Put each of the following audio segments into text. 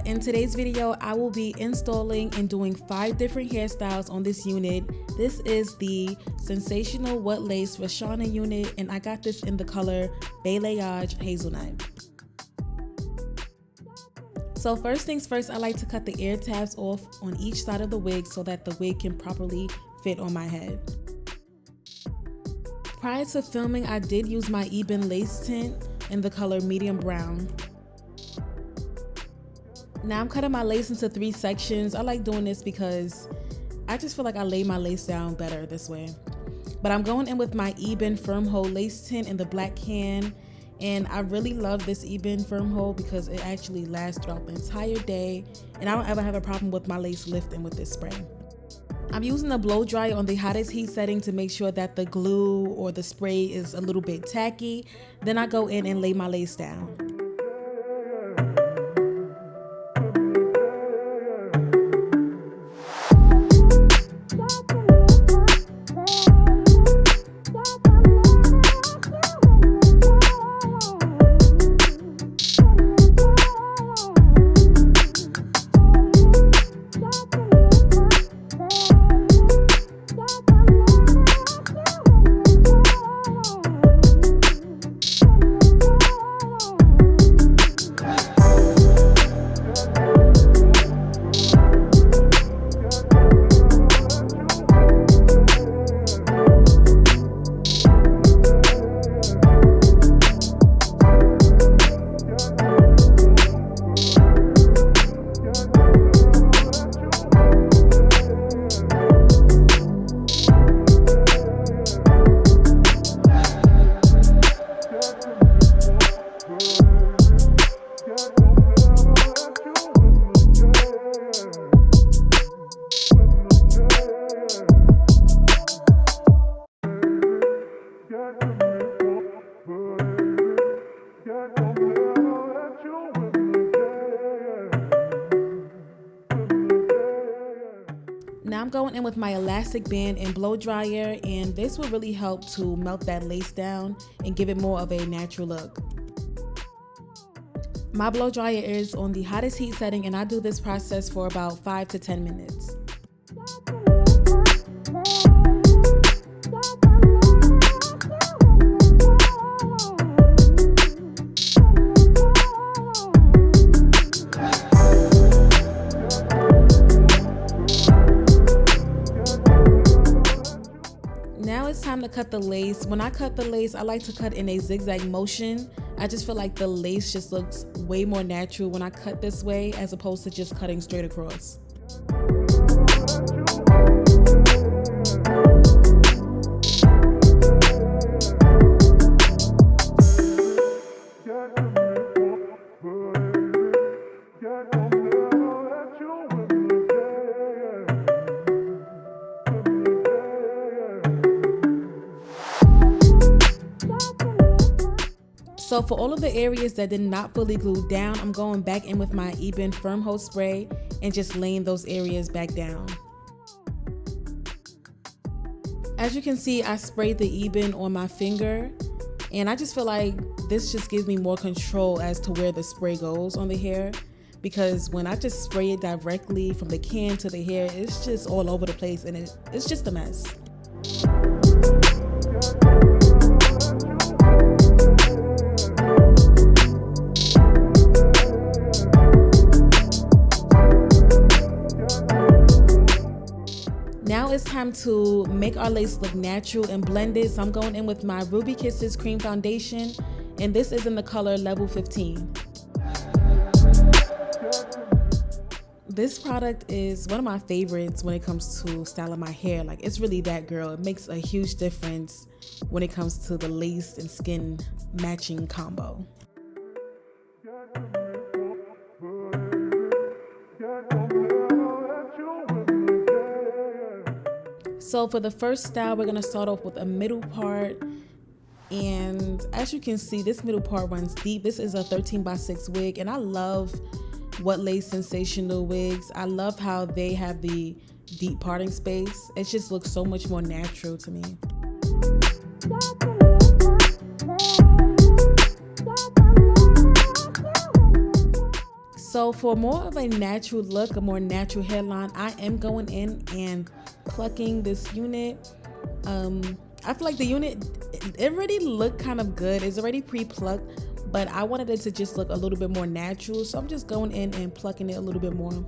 In today's video, I will be installing and doing 5 different hairstyles on this unit. This is the Sensational Wet Lace RASHANA unit, and I got this in the color Balayage Hazelnut. So first things first, I like to cut the ear tabs off on each side of the wig so that the wig can properly fit on my head. Prior to filming, I did use my Ebin lace tint in the color medium brown. Now I'm cutting my lace into 3 sections. I like doing this because I just feel like I lay my lace down better this way. But I'm going in with my Ebin Firm Hold lace tint in the black can. And I really love this Ebin Firm Hold because it actually lasts throughout the entire day. And I don't ever have a problem with my lace lifting with this spray. I'm using a blow dryer on the hottest heat setting to make sure that the glue or the spray is a little bit tacky. Then I go in and lay my lace down. Now I'm going in with my elastic band and blow dryer, and this will really help to melt that lace down and give it more of a natural look. My blow dryer is on the hottest heat setting, and I do this process for about 5 to 10 minutes. Now it's time to cut the lace. When I cut the lace, I like to cut in a zigzag motion. I just feel like the lace just looks way more natural when I cut this way as opposed to just cutting straight across. So for all of the areas that did not fully glue down, I'm going back in with my Ebin Firm Hold spray and just laying those areas back down. As you can see, I sprayed the Ebin on my finger, and I just feel like this just gives me more control as to where the spray goes on the hair, because when I just spray it directly from the can to the hair, it's just all over the place and it's just a mess. Now it's time to make our lace look natural and blended. So I'm going in with my Ruby Kisses cream foundation, and this is in the color level 15. This product is one of my favorites when it comes to styling my hair. Like, it's really that girl. It makes a huge difference when it comes to the lace and skin matching combo. So for the first style, we're gonna start off with a middle part. And as you can see, this middle part runs deep. This is a 13x6 wig, and I love Wet Lace Sensational wigs. I love how they have the deep parting space. It just looks so much more natural to me. So for more of a natural look, a more natural hairline, I am going in and plucking this unit. I feel like the unit, it already looked kind of good. It's already pre-plucked, but I wanted it to just look a little bit more natural. So I'm just going in and plucking it a little bit more.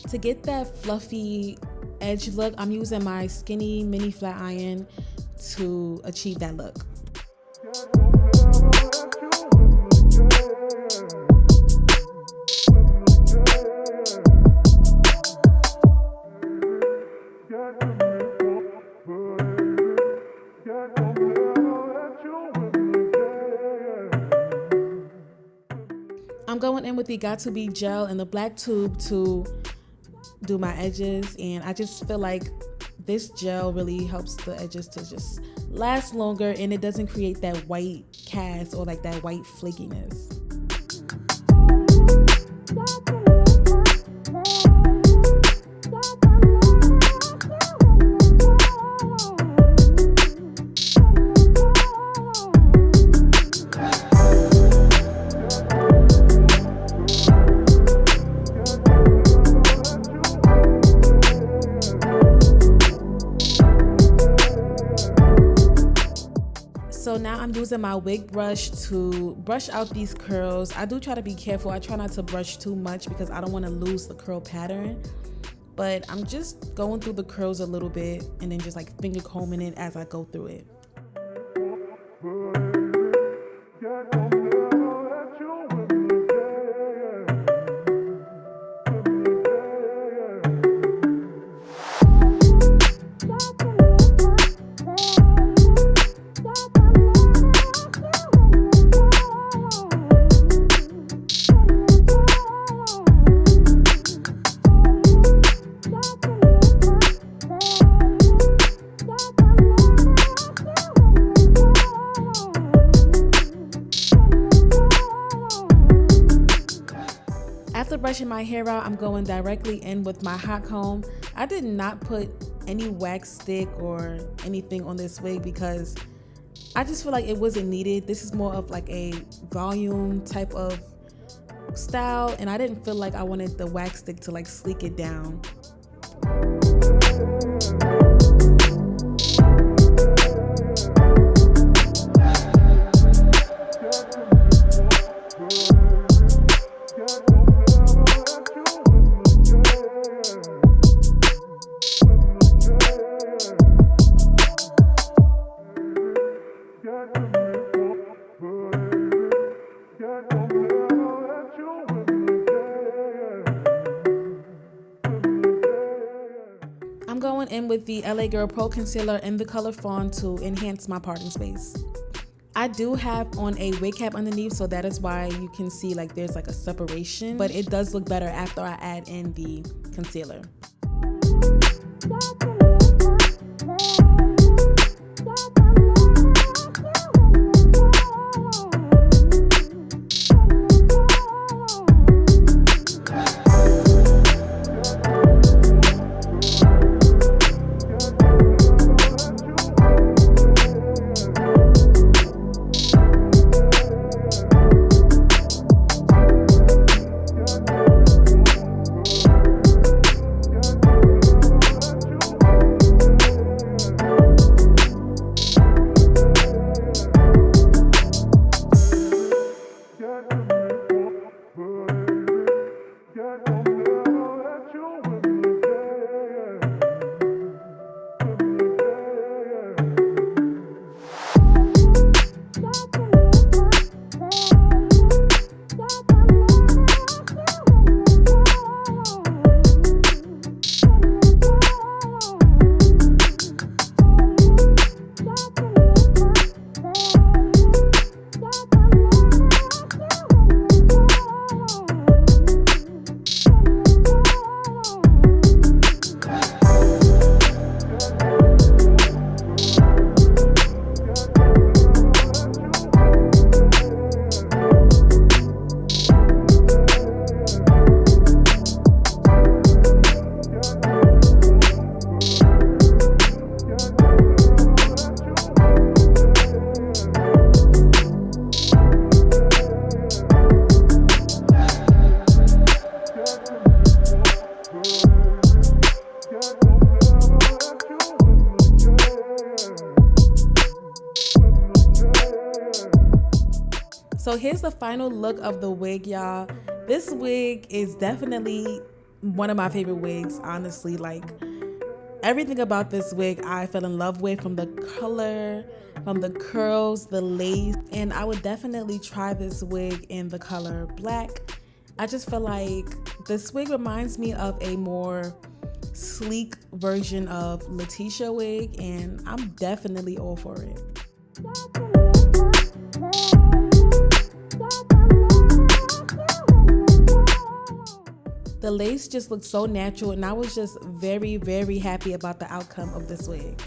To get that fluffy edge look, I'm using my skinny mini flat iron to achieve that look. I'm going in with the Got To Be gel in the black tube to do my edges, and I just feel like this gel really helps the edges to just last longer, and it doesn't create that white cast or like that white flakiness. So now I'm using my wig brush to brush out these curls. I do try to be careful. I try not to brush too much because I don't want to lose the curl pattern. But I'm just going through the curls a little bit and then just like finger combing it as I go through it. After brushing my hair out, I'm going directly in with my hot comb. I did not put any wax stick or anything on this wig because I just feel like it wasn't needed. This is more of like a volume type of style, and I didn't feel like I wanted the wax stick to like sleek it down. I'm going in with the LA Girl Pro Concealer in the color Fawn to enhance my parting space. I do have on a wig cap underneath, so that is why you can see like there's like a separation, but it does look better after I add in the concealer. here's the final look of the wig, y'all. This wig is definitely one of my favorite wigs, honestly. Like, everything about this wig I fell in love with, from the color, from the curls, the lace, and I would definitely try this wig in the color black. I just feel like this wig reminds me of a more sleek version of Letitia wig, and I'm definitely all for it. The lace just looked so natural, and I was just very, very happy about the outcome of this wig.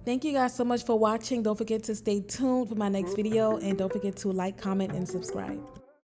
Thank you guys so much for watching. Don't forget to stay tuned for my next video, and don't forget to like, comment, and subscribe.